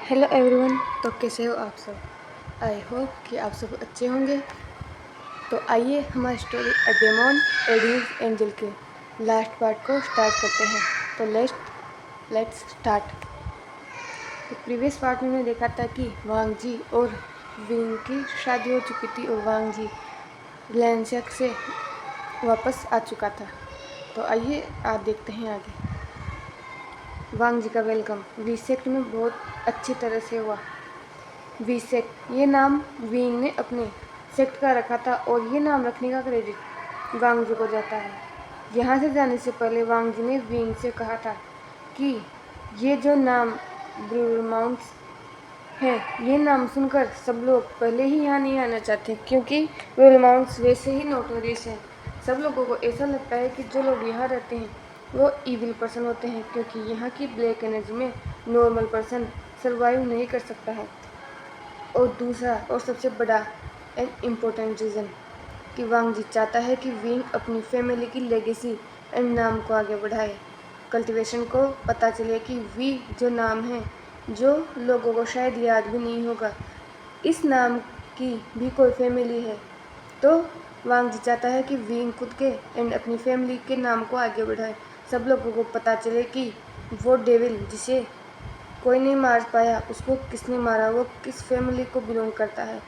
Hello everyone. तो कैसे हो आप सब? आई होप कि आप सब अच्छे होंगे। तो आइए हमारी स्टोरी अ डेमन एडीज एंजल के लास्ट पार्ट को स्टार्ट करते हैं। तो लेट्स स्टार्ट। तो प्रीवियस पार्ट में देखा था कि वांग जी और विंग की शादी हो चुकी थी और वांग जी लैंसियक से वापस आ चुका था। तो आइए आप देखते हैं आगे। वांग जी का वेलकम वी सेक्ट में बहुत अच्छी तरह से हुआ। वी सेक्ट ये नाम विंग ने अपने सेक्ट का रखा था और ये नाम रखने का क्रेडिट वांग जी को जाता है। यहाँ से जाने से पहले वांग जी ने विंग से कहा था कि ये जो नाम ब्रूमाउंट्स है, ये नाम सुनकर सब लोग पहले ही यहाँ नहीं आना चाहते, क्योंकि ब्रूमाउंट्स वैसे ही नोटोरियस है। सब लोगों को ऐसा लगता है कि जो लोग यहाँ रहते हैं वो इविल पर्सन होते हैं, क्योंकि यहाँ की ब्लैक एनर्जी में नॉर्मल पर्सन सर्वाइव नहीं कर सकता है। और दूसरा और सबसे बड़ा एंड इम्पोर्टेंट रीज़न कि वांग जी चाहता है कि विंग अपनी फैमिली की लेगेसी एंड नाम को आगे बढ़ाए। कल्टीवेशन को पता चले कि वी जो नाम है, जो लोगों को शायद याद भी नहीं होगा, इस नाम की भी कोई फैमिली है। तो वांग जी चाहता है कि विंग खुद के एंड अपनी फैमिली के नाम को आगे बढ़ाए। सब लोगों को पता चले कि वो डेविल जिसे कोई नहीं मार पाया, उसको किसने मारा, वो किस फैमिली को बिलोंग करता है।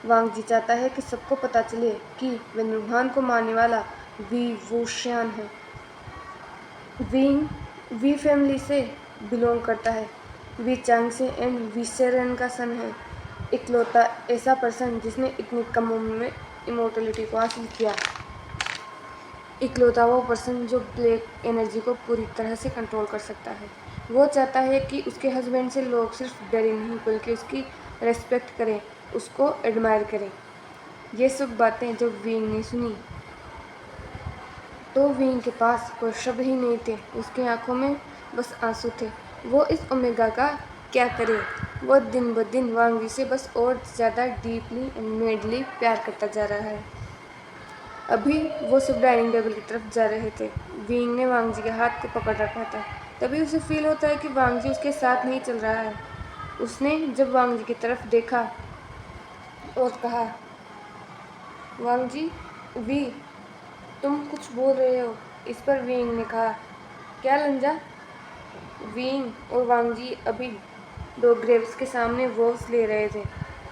वांग जी चाहता है कि सबको पता चले कि वेन्युहान को मारने वाला वी वूशियान है। विंग वी फैमिली से बिलोंग करता है। वी चांग से एंड वी सेरेन का सन है। इकलौता ऐसा पर्सन जिसने इतनी कम उम्र में इमोर्टलिटी को हासिल किया। इकलौता वो पर्सन जो ब्लैक एनर्जी को पूरी तरह से कंट्रोल कर सकता है। वो चाहता है कि उसके हस्बैंड से लोग सिर्फ डरे नहीं बल्कि उसकी रेस्पेक्ट करें, उसको एडमायर करें। ये सब बातें जब विंग ने सुनी तो विंग के पास कोई शब्द ही नहीं थे। उसकी आंखों में बस आंसू थे। वो इस ओमेगा का क्या करे। वो दिन ब दिन वांग जी से बस और ज़्यादा डीपली एंड मेडली प्यार करता जा रहा है। अभी वो सब डाइनिंग टेबल की तरफ जा रहे थे। विंग ने वांग जी के हाथ को पकड़ रखा था। तभी उसे फील होता है कि वांग जी उसके साथ नहीं चल रहा है। उसने जब वांग जी की तरफ देखा और कहा, वांग जी, वी तुम कुछ बोल रहे हो? इस पर विंग ने कहा, क्या लंजा? विंग और वांग जी अभी दो ग्रेव्स के सामने वोव्स ले रहे थे।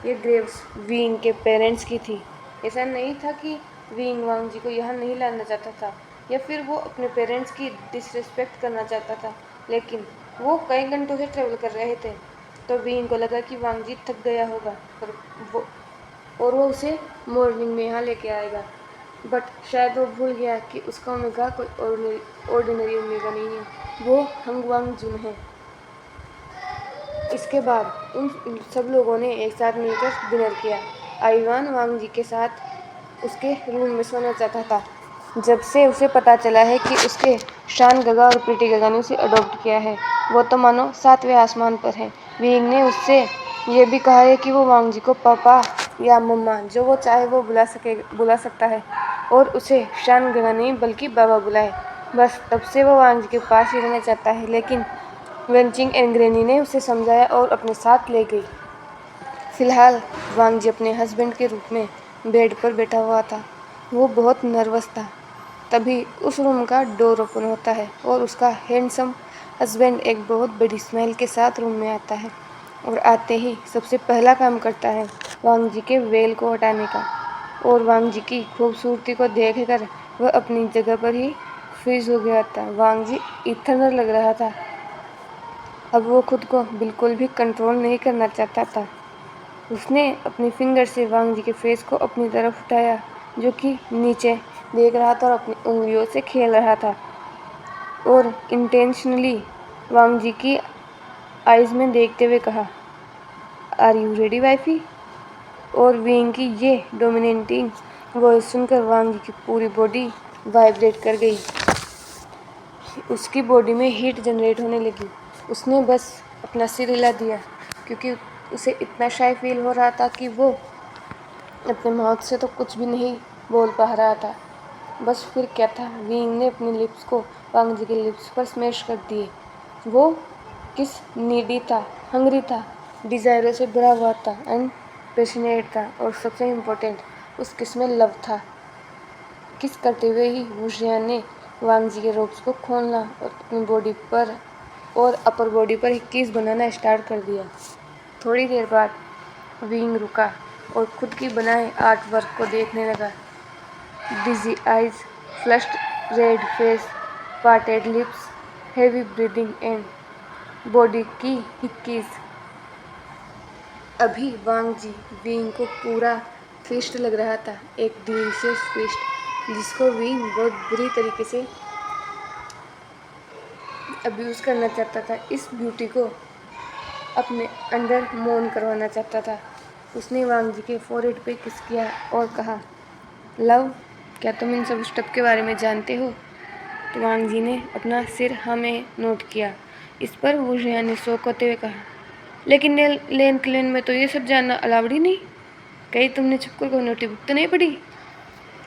ये ग्रेव्स विंग के पेरेंट्स की थी। ऐसा नहीं था कि विंग वांग जी को यहाँ नहीं लाना चाहता था या फिर वो अपने पेरेंट्स की डिसरिस्पेक्ट करना चाहता था, लेकिन वो कई घंटों से ट्रेवल कर रहे थे। तो विंग को लगा कि वांग जी थक गया होगा और वो उसे मॉर्निंग में यहाँ लेके आएगा। बट शायद वो भूल गया कि उसका ओमेगा कोई ऑर्डिनरी ओमेगा नहीं है, वो हंगवांग जुन है। इसके बाद उन सब लोगों ने एक साथ मिलकर डिनर किया। आईवान वांग जी के साथ उसके रूम में सोना चाहता था। जब से उसे पता चला है कि उसके शान गगा और प्रीति गगा ने उसे अडॉप्ट किया है, वो तो मानो 7वें आसमान पर है। विंग ने उससे ये भी कहा है कि वो वांग जी को पापा या मम्मा जो वो चाहे वो बुला सकता है और उसे शान गगा नहीं बल्कि बाबा बुलाए। बस तब से वो वांग जी के पास ही रहना चाहता है, लेकिन वेंचिंग एंड ग्रेनी ने उसे समझाया और अपने साथ ले गई। फिलहाल वांग जी अपने हस्बैंड के रूप में बेड पर बैठा हुआ था। वो बहुत नर्वस था। तभी उस रूम का डोर ओपन होता है और उसका हैंडसम हस्बैंड एक बहुत बड़ी स्माइल के साथ रूम में आता है और आते ही सबसे पहला काम करता है वांग जी के वेल को हटाने का। और वांग जी की खूबसूरती को देखकर वह अपनी जगह पर ही फ्रीज हो गया था। वांग जी इथरनल लग रहा था। अब वो खुद को बिल्कुल भी कंट्रोल नहीं करना चाहता था। उसने अपनी फिंगर से वांग जी के फेस को अपनी तरफ उठाया, जो कि नीचे देख रहा था और अपनी उंगलियों से खेल रहा था, और इंटेंशनली वांग जी की आइज़ में देखते हुए कहा, आर यू रेडी वाइफी? और विंग की ये डोमिनेटिंग वॉइस सुनकर वांग जी की पूरी बॉडी वाइब्रेट कर गई। उसकी बॉडी में हीट जनरेट होने लगी। उसने बस अपना सिर हिला दिया, क्योंकि उसे इतना शाय फील हो रहा था कि वो अपने माउथ से तो कुछ भी नहीं बोल पा रहा था। बस फिर क्या था, विंग ने अपने लिप्स को वांग जी के लिप्स पर स्मैश कर दिए। वो किस नीडी था, हंगरी था। डिज़ायरों से भरा हुआ था एंड पैशनेट था, और सबसे इम्पोर्टेंट उस किस में लव था। किस करते हुए ही वुशियान ने वांग जी के रोब्स को खोलना और अपनी बॉडी पर और अपर बॉडी पर किस बनाना स्टार्ट कर दिया। थोड़ी देर बाद विंग रुका और खुद की बनाए आर्ट वर्क को देखने लगा। Dizzy eyes, flushed red face, parted lips, heavy breathing and body की हिक्कीज। अभी वांग जी विंग को पूरा फीस्ट लग रहा था, एक डिलीशियस फीस्ट जिसको विंग बहुत बुरी तरीके से अब्यूज़ करना चाहता था। इस ब्यूटी को अपने अंडर मौन करवाना चाहता था। उसने वांग जी के फोरहेड पे किस किया और कहा, लव, क्या तुम इन सब स्टेप के बारे में जानते हो? तो वांग जी ने अपना सिर हमें नोट किया। इस पर वुशियान ने शौक होते हुए कहा, लेकिन लेन क्लेन में तो ये सब जानना अलाउड ही नहीं। कहीं तुमने छुपकर कोई नोटी बुक तो नहीं पढ़ी?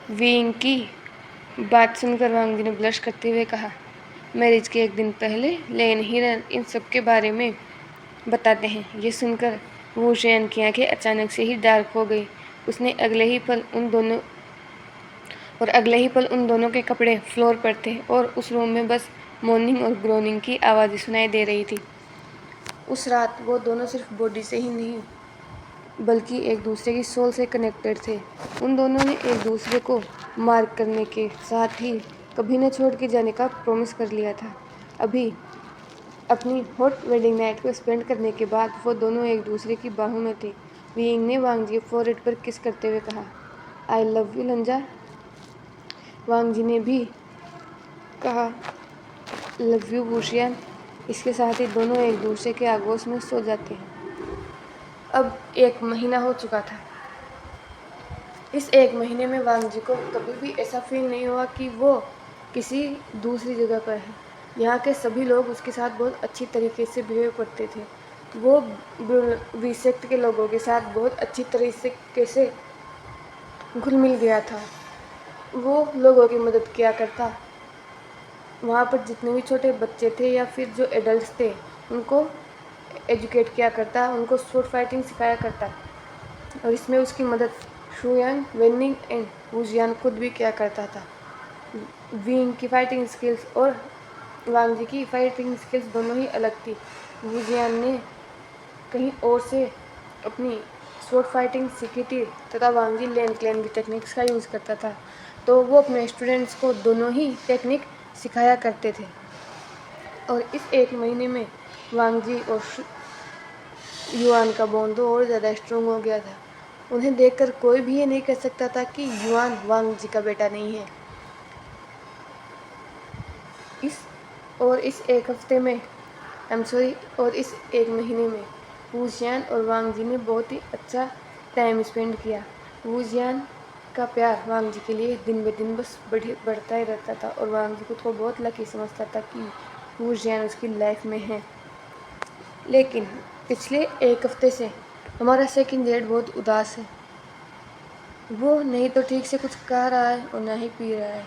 विंग की बात सुनकर वांग जी ने ब्लश करते हुए कहा, मैरिज के एक दिन पहले लेन हिरन इन सब के बारे में बताते हैं। ये सुनकर वुशियान की आंखें अचानक से ही डार्क हो गई। उसने अगले ही पल उन दोनों के कपड़े फ्लोर पर थे और उस रूम में बस मॉर्निंग और ग्रोनिंग की आवाज़ें सुनाई दे रही थी। उस रात वो दोनों सिर्फ बॉडी से ही नहीं बल्कि एक दूसरे की सोल से कनेक्टेड थे। उन दोनों ने एक दूसरे को मार्क करने के साथ ही कभी न छोड़ के जाने का प्रॉमिस कर लिया था। अभी अपनी हॉट वेडिंग नाइट को स्पेंड करने के बाद वो दोनों एक दूसरे की बाहों में थे। विंग ने वांग जी के फोरहेड पर किस करते हुए कहा, आई लव यू लंजा। वांग जी ने भी कहा, लव यू वुशियान। इसके साथ ही दोनों एक दूसरे के आगोश में सो जाते हैं। अब 1 महीना हो चुका था। इस 1 महीने में वांग जी को कभी भी ऐसा फील नहीं हुआ कि वो किसी दूसरी जगह पर है। यहाँ के सभी लोग उसके साथ बहुत अच्छी तरीके से बिहेव करते थे। वो वी सेक्ट के लोगों के साथ बहुत अच्छी तरीके से घुल मिल गया था। वो लोगों की मदद किया करता। वहाँ पर जितने भी छोटे बच्चे थे या फिर जो एडल्ट्स थे उनको एजुकेट किया करता, उनको स्वॉर्ड फाइटिंग सिखाया करता। और इसमें उसकी मदद शुयांग, वेनिंग एंड वुजियान खुद भी किया करता था। विंग की फाइटिंग स्किल्स और वांग जी की फाइटिंग स्किल्स दोनों ही अलग थी। वुजियान ने कहीं और से अपनी स्वॉर्ड फाइटिंग सीखी थी तथा वांग जी लेन क्लेन की टेक्निक्स का यूज़ करता था। तो वो अपने स्टूडेंट्स को दोनों ही टेक्निक सिखाया करते थे। और इस 1 महीने में वांग जी और युआन का बॉन्ड और ज़्यादा स्ट्रॉन्ग हो गया था। उन्हें देखकर कोई भी ये नहीं कह सकता था कि युआन वांग जी का बेटा नहीं है। इस 1 हफ्ते में और इस 1 महीने में वुशियान और वांग जी ने बहुत ही अच्छा टाइम स्पेंड किया। वुशियान का प्यार वांग जी के लिए दिन ब दिन बस बढ़ता ही रहता था और वांग जी खुद को बहुत लकी समझता था कि वुशियान उसकी लाइफ में है। लेकिन पिछले 1 हफ्ते से हमारा सेकंड जेड बहुत उदास है। वो नहीं तो ठीक से कुछ खा रहा है और ना ही पी रहा है,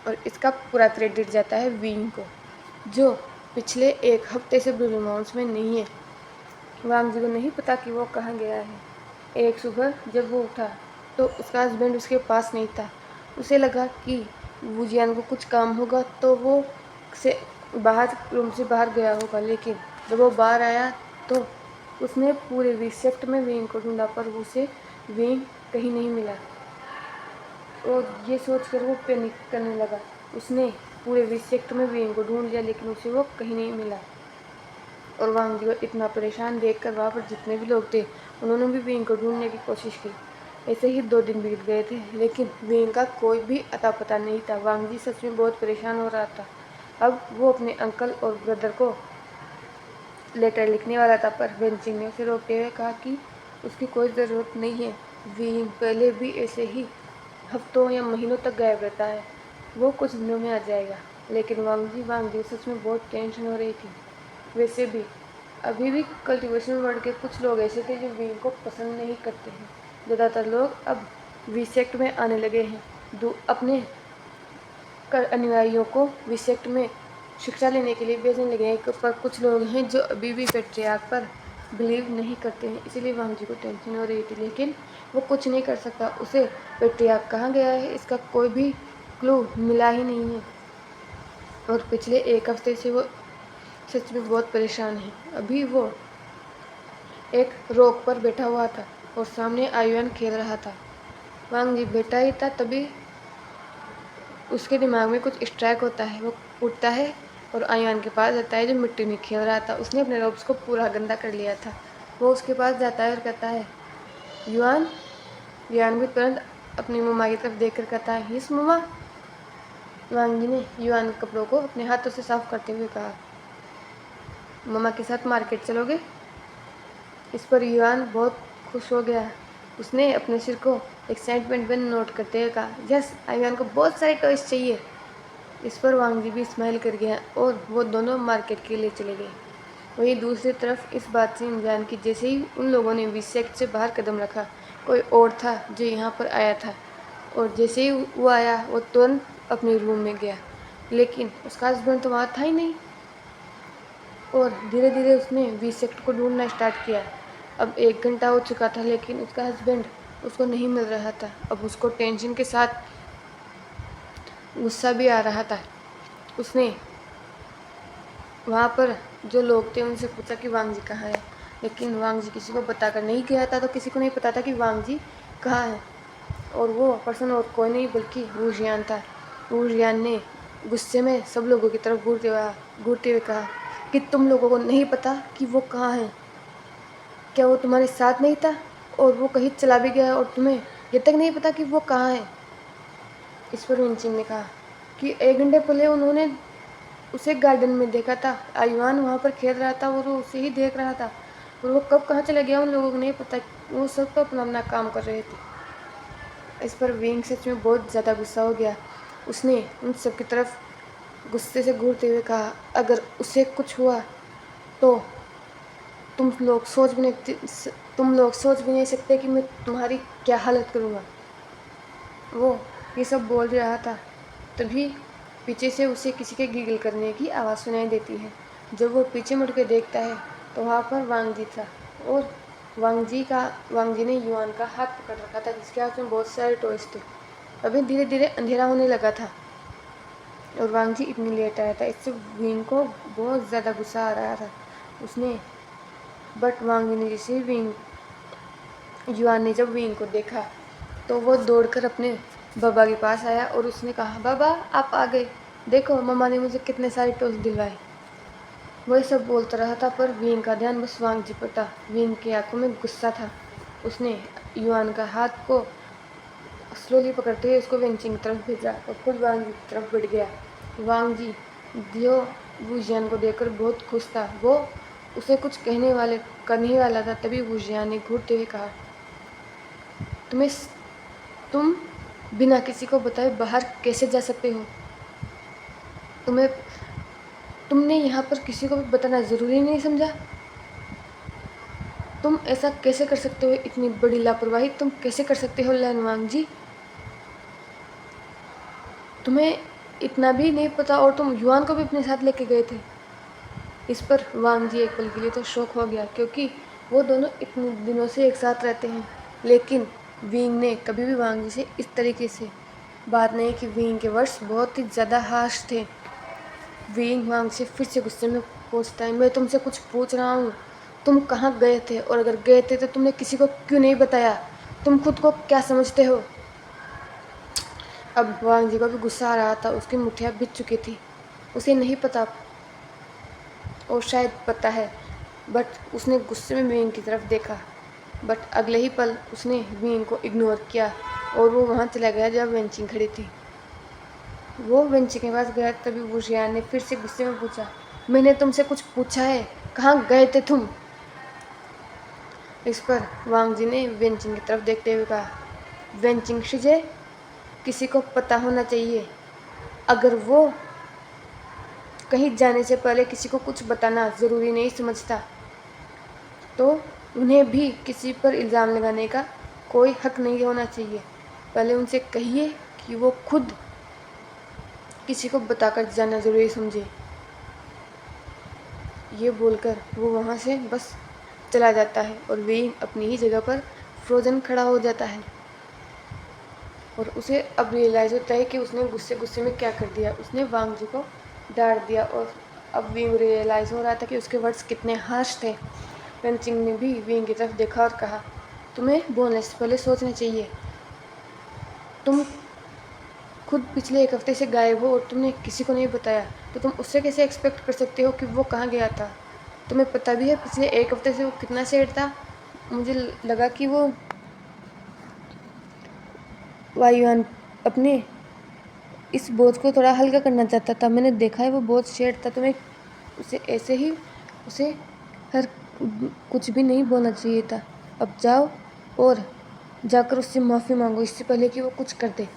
और इसका पूरा क्रेडिट जाता है विंग को, जो पिछले 1 हफ्ते से ब्लू माउंट्स में नहीं है। वांग जी को नहीं पता कि वो कहाँ गया है। एक सुबह जब वो उठा तो उसका हस्बैंड उसके पास नहीं था। उसे लगा कि वुजियान को कुछ काम होगा तो वो रूम से बाहर गया होगा, लेकिन जब वो बाहर आया तो उसने पूरे रिसेप्ट में विंग को ढूंढा पर उसे विंग कहीं नहीं मिला। और ये सोचकर वो पैनिक करने लगा। उसने पूरे रिसेप्ट में विंग को ढूंढ लिया लेकिन उसे वो कहीं नहीं मिला। और वांग जी को इतना परेशान देखकर वहाँ पर जितने भी लोग थे उन्होंने भी विंग को ढूंढने की कोशिश की। ऐसे ही 2 दिन बीत गए थे लेकिन विंग का कोई भी अता पता नहीं था। वांग जी सच में बहुत परेशान हो रहा था। अब वो अपने अंकल और ब्रदर को लेटर लिखने वाला था पर वेंचिंग ने उसे रोकते हुए कहा कि उसकी कोई ज़रूरत नहीं है। विंग पहले भी ऐसे ही हफ्तों या महीनों तक गायब रहता है, वो कुछ दिनों में आ जाएगा। लेकिन वांग जी सच में बहुत टेंशन हो रही थी। वैसे भी अभी भी कल्टीवेशन वर्ल्ड के कुछ लोग ऐसे थे जो विंग को पसंद नहीं करते हैं। ज़्यादातर लोग अब वीसेक्ट में आने लगे हैं। अपने अनुयायियों को वीसेक्ट में शिक्षा लेने के लिए भेजने लगे हैं, पर कुछ लोग हैं जो अभी भी पैट्रियार्क पर बिलीव नहीं करते हैं, इसीलिए वांग जी को टेंशन हो रही थी, लेकिन वो कुछ नहीं कर सकता। उसे पेट्रियार्क कहाँ गया है इसका कोई भी क्लू मिला ही नहीं है, और पिछले एक हफ्ते से वो सच में बहुत परेशान है। अभी वो एक रॉक पर बैठा हुआ था और सामने आयुआन खेल रहा था। वांग जी बैठा ही था, तभी उसके दिमाग में कुछ स्ट्राइक होता है। वो उठता है और आयुआन के पास जाता है जो मिट्टी में खेल रहा था। उसने अपने रोब्स को पूरा गंदा कर लिया था। वो उसके पास जाता है और कहता है, युआन। युआन भी तुरंत अपनी मम्मा की तरफ देख कर कहता है, यस मम्मा। वांग जी ने युआन के कपड़ों को अपने हाथों से साफ करते हुए कहा, मम्मा के साथ मार्केट चलोगे? इस पर युआन बहुत खुश हो गया। उसने अपने सिर को एक्साइटमेंट में नोट करते हुए कहा, यस, आयुआन को बहुत सारे टॉयज चाहिए। इस पर वांग जी भी स्माइल कर गया और वो दोनों मार्केट के लिए चले गए। वहीं दूसरी तरफ इस बात से अनजान कि जैसे ही उन लोगों ने विसेक्ट से बाहर कदम रखा, कोई और था जो यहाँ पर आया था, और जैसे ही वो आया वो तुरंत अपने रूम में गया, लेकिन उसका हस्बैंड तो वहाँ था ही नहीं। और धीरे धीरे उसने विसेक्ट को ढूंढना स्टार्ट किया। अब 1 घंटा हो चुका था, लेकिन उसका हस्बैंड उसको नहीं मिल रहा था। अब उसको टेंशन के साथ गुस्सा भी आ रहा था। उसने वहाँ पर जो लोग थे उनसे पूछा कि वांग जी कहाँ है, लेकिन वांग जी किसी को बताकर नहीं गया था, तो किसी को नहीं पता था कि वांग जी कहाँ है। और वो पर्सन और कोई नहीं बल्कि वू जियान था। वू जियान ने गुस्से में सब लोगों की तरफ घूरते हुए कहा कि तुम लोगों को नहीं पता कि वो कहाँ है? क्या वो तुम्हारे साथ नहीं था और वो कहीं चला भी गया और तुम्हें ये तक नहीं पता कि वो कहाँ है? इस पर विंचिंग ने कहा कि 1 घंटे पहले उन्होंने उसे गार्डन में देखा था। आयुआन वहाँ पर खेल रहा था और वो उसे ही देख रहा था, और वो कब कहाँ चला गया उन लोगों को नहीं पता। वो सब तो अपना अपना काम कर रहे थे। इस पर विंग सच में बहुत ज़्यादा गुस्सा हो गया। उसने उन सब की तरफ गुस्से से घूरते हुए कहा, अगर उसे कुछ हुआ तो तुम लोग सोच भी नहीं सकते कि मैं तुम्हारी क्या हालत करूँगा। वो ये सब बोल रहा था, तभी पीछे से उसे किसी के गिगल करने की आवाज़ सुनाई देती है। जब वो पीछे मुड़ के देखता है तो वहाँ पर वांग जी था, और वांग जी ने युआन का हाथ पकड़ रखा था, जिसके हाथ में बहुत सारे टॉयज थे। अभी धीरे धीरे अंधेरा होने लगा था और वांग जी इतनी लेट आया था। इससे विंग को बहुत ज़्यादा गुस्सा आ रहा था। उसने बट वांग जी ने जैसे युआन ने जब विंग को देखा तो वो दौड़कर अपने बाबा के पास आया और उसने कहा, बाबा आप आ गए, देखो मम्मा ने मुझे कितने सारे टॉयज दिलवाए। वही सब बोलता रहा था, पर विंग का ध्यान बस वांग जी पर था। विंग की आंखों में गुस्सा था। उसने युआन का हाथ को स्लोली पकड़ते हुए उसको वेंचिंग की तरफ भेजा और खुद वांग जी की तरफ बढ़ गया। वांग जी जो वुजियान को देखकर बहुत खुश था, वो उसे कुछ करने वाला था, तभी वुजियान ने घूरते हुए कहा, तुम बिना किसी को बताए बाहर कैसे जा सकते हो? तुमने यहाँ पर किसी को भी बताना ज़रूरी नहीं समझा? तुम ऐसा कैसे कर सकते हो? इतनी बड़ी लापरवाही तुम कैसे कर सकते हो लैनवांग जी? तुम्हें इतना भी नहीं पता और तुम युआन को भी अपने साथ लेके गए थे। इस पर वांग जी एक पल के लिए तो शौक हो गया, क्योंकि वो दोनों इतने दिनों से एक साथ रहते हैं, लेकिन विंग ने कभी भी वांग जी से इस तरीके से बात नहीं की। विंग के वर्ड्स बहुत ही ज़्यादा हार्श थे। विंग वांग से फिर से गुस्से में पूछता है, मैं तुमसे कुछ पूछ रहा हूँ, तुम कहाँ गए थे? और अगर गए थे तो तुमने किसी को क्यों नहीं बताया? तुम खुद को क्या समझते हो? अब वांग जी को भी गुस्सा आ रहा था। उसकी मुठ्ठियाँ भिग चुकी थी। उसे नहीं पता, और शायद पता है, बट उसने गुस्से में विंग की तरफ देखा। बट अगले ही पल उसने विंग को इग्नोर किया और वो वहाँ चला गया जब वेंचिंग खड़ी थी। वो वेंचिंग के पास गया, तभी वुशियान ने फिर से गुस्से में पूछा, मैंने तुमसे कुछ पूछा है, कहाँ गए थे तुम? इस पर वांग जी ने वेंचिंग की तरफ देखते हुए कहा, वेंचिंग शिजे, किसी को पता होना चाहिए। अगर वो कहीं जाने से पहले किसी को कुछ बताना ज़रूरी नहीं समझता, तो उन्हें भी किसी पर इल्ज़ाम लगाने का कोई हक नहीं होना चाहिए। पहले उनसे कहिए कि वो खुद किसी को बताकर जाना ज़रूरी समझे। ये बोलकर वो वहाँ से बस चला जाता है और विंग अपनी ही जगह पर फ्रोजन खड़ा हो जाता है और उसे अब रियलाइज़ होता है कि उसने गुस्से में क्या कर दिया। उसने वांग जी को डांट दिया और अब विंग रियलाइज़ हो रहा था कि उसके वर्ड्स कितने हार्श थे। वेनचिंग ने भी विंग की तरफ देखा और कहा, तुम्हें बोलने से पहले सोचना चाहिए। तुम खुद पिछले 1 हफ्ते से गायब हो और तुमने किसी को नहीं बताया, तो तुम उससे कैसे एक्सपेक्ट कर सकते हो कि वो कहाँ गया था। तुम्हें पता भी है पिछले 1 हफ्ते से वो कितना सैड था। मुझे लगा कि वो वायुयान अपने इस बोझ को थोड़ा हल्का करना चाहता था। मैंने देखा है वो बोझ सैड था। तुम्हें उसे हर कुछ भी नहीं बोलना चाहिए था। अब जाओ और जाकर उससे माफ़ी मांगो इससे पहले कि वो कुछ कर दे।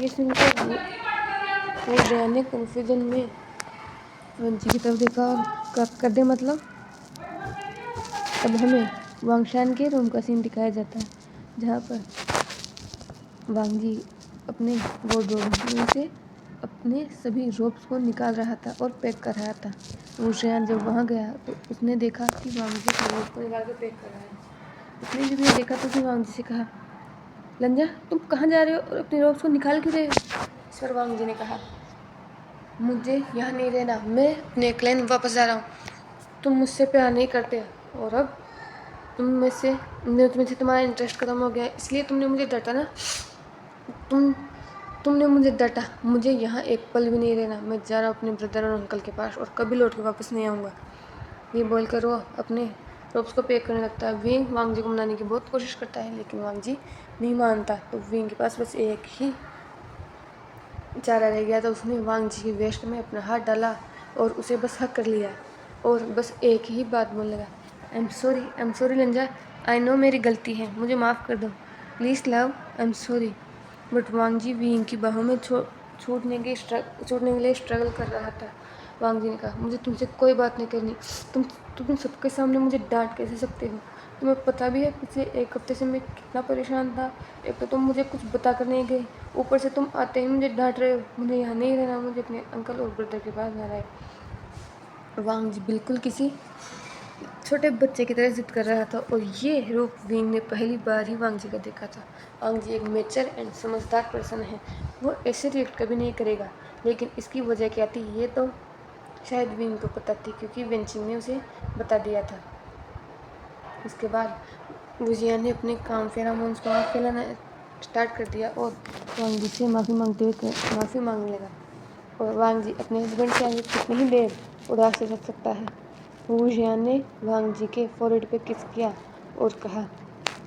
ये सुनकर वो जया ने कन्फ्यूजन में वंशी की तरफ देखा और कर दे मतलब। अब हमें वांगशान के रूम का सीन दिखाया जाता है जहाँ पर वांग जी अपने वार्डरोब में से अपने सभी रोब्स को निकाल रहा था और पैक कर रहा था। वो जयान जब वहाँ गया तो उसने देखा कि वांग जी अपने रोब्स को निकाल कर पैक कर रहा है। उसने जब ये देखा तो उसने वांग जी से कहा, लंजा तुम कहाँ जा रहे हो और अपने रोब्स को निकाल क्यों रहे हो। इस पर वांग जी ने कहा, मुझे यहाँ नहीं रहना, मैं अपने क्लैन वापस जा रहा हूँ। तुम मुझसे प्यार नहीं करते और अब तुम्हें से तुम्हारा इंटरेस्ट खत्म हो गया, इसलिए तुमने मुझे डांटा ना। तुमने मुझे डांटा। मुझे यहाँ एक पल भी नहीं रहना। मैं जा रहा हूँ अपने ब्रदर और अंकल के पास और कभी लौट के वापस नहीं आऊँगा। ये बोलकर वो अपने रोप्स को पैक करने लगता है। विंग वांग जी को मनाने की बहुत कोशिश करता है लेकिन वांग जी नहीं मानता। तो विंग के पास बस एक ही चारा रह गया था। उसने वांग जी की वेस्ट में अपना हाथ डाला और उसे बस हक कर लिया और बस एक ही बात बोलने लगा, आई एम सॉरी लंजा, आई नो मेरी गलती है, मुझे माफ़ कर दो, please love, I am sorry. But Wang जी विंग की बाहों में छूटने के लिए स्ट्रगल कर रहा था। वांग जी ने कहा, मुझे तुमसे कोई बात नहीं करनी। तुम सबके सामने मुझे डांट कैसे सकते हो। तुम्हें पता भी है पिछले 1 हफ्ते से मैं कितना परेशान था। एक तो तुम मुझे कुछ बता कर नहीं गए, ऊपर से तुम आते ही मुझे डांट रहे हो। मुझे यहाँ नहीं रहना, मुझे अपने अंकल और ब्रदर के पास जाना है। वांग जी बिल्कुल किसी छोटे बच्चे की तरह जिद कर रहा था और ये रूप विंग ने पहली बार ही वांग जी का देखा था। वांग जी एक मेच्योर एंड समझदार पर्सन है। वो ऐसे रिएक्ट कभी नहीं करेगा, लेकिन इसकी वजह क्या थी ये तो शायद विंग को पता थी क्योंकि वेनचिंग ने उसे बता दिया था। उसके बाद वुजियान ने अपने काम फेरामोन्स को आग फैलाना स्टार्ट कर दिया और वांग जी से माफ़ी मांगते हुए माफ़ी मांगने लगा। और वांग जी अपने हस्बैंड से आगे कितनी ही देर उदास रह सकता है। वुजियान ने वांग जी के फोरहेड पे किस किया और कहा,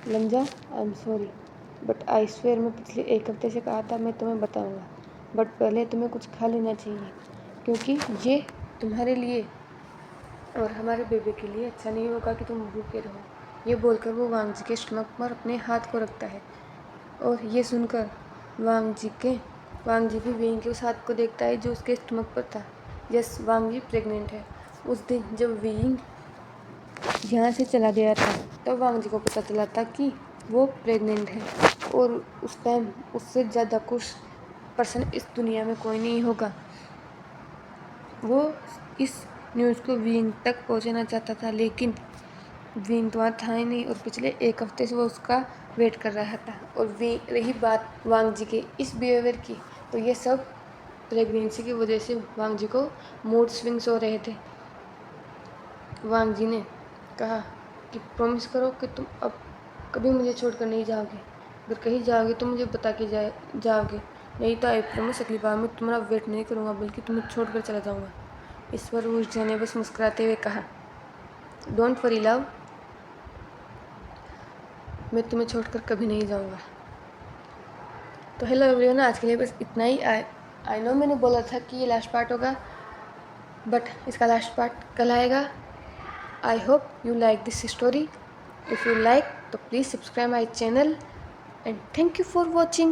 लंजा I am sorry but I swear मैं पिछले 1 हफ्ते से कहा था मैं तुम्हें बताऊंगा, बट पहले तुम्हें कुछ खा लेना चाहिए क्योंकि ये तुम्हारे लिए और हमारे बेबी के लिए अच्छा नहीं होगा कि तुम भूखे रहो। ये बोलकर वो वांग जी के स्टमक पर अपने हाथ को रखता है और ये सुनकर वांग जी भी विंग के उस हाथ को देखता है जो उसके स्टमक पर था। यस, वांग जी प्रेग्नेंट है। उस दिन जब विंग यहाँ से चला गया था तब वांग जी को पता चला था कि वो प्रेग्नेंट है और उस टाइम उससे ज़्यादा खुश पर्सन इस दुनिया में कोई नहीं होगा। वो इस न्यूज़ को विंग तक पहुंचाना चाहता था लेकिन विंग तो वहाँ था ही नहीं और पिछले 1 हफ्ते से वो उसका वेट कर रहा था। और रही बात वांग जी के इस बिहेवियर की, तो ये सब प्रेगनेंसी की वजह से वांग जी को मूड स्विंग्स हो रहे थे। वांग जी ने कहा कि प्रॉमिस करो कि तुम अब कभी मुझे छोड़कर नहीं जाओगे। अगर कहीं जाओगे तो मुझे बता के जाओगे, नहीं तो आई प्रॉमिस अगली बार मैं तुम्हारा वेट नहीं करूँगा बल्कि तुम्हें छोड़कर चला जाऊँगा। इस पर वुजिया ने बस मुस्कुराते हुए कहा, डोंट वरी लव, मैं तुम्हें छोड़कर कभी नहीं जाऊँगा। तो हेलो एवरीवन, आज के लिए बस इतना ही। आई नो मैंने बोला था कि ये लास्ट पार्ट होगा बट इसका लास्ट पार्ट कल आएगा। I hope you like this story. If you like, तो please subscribe my channel and thank you for watching.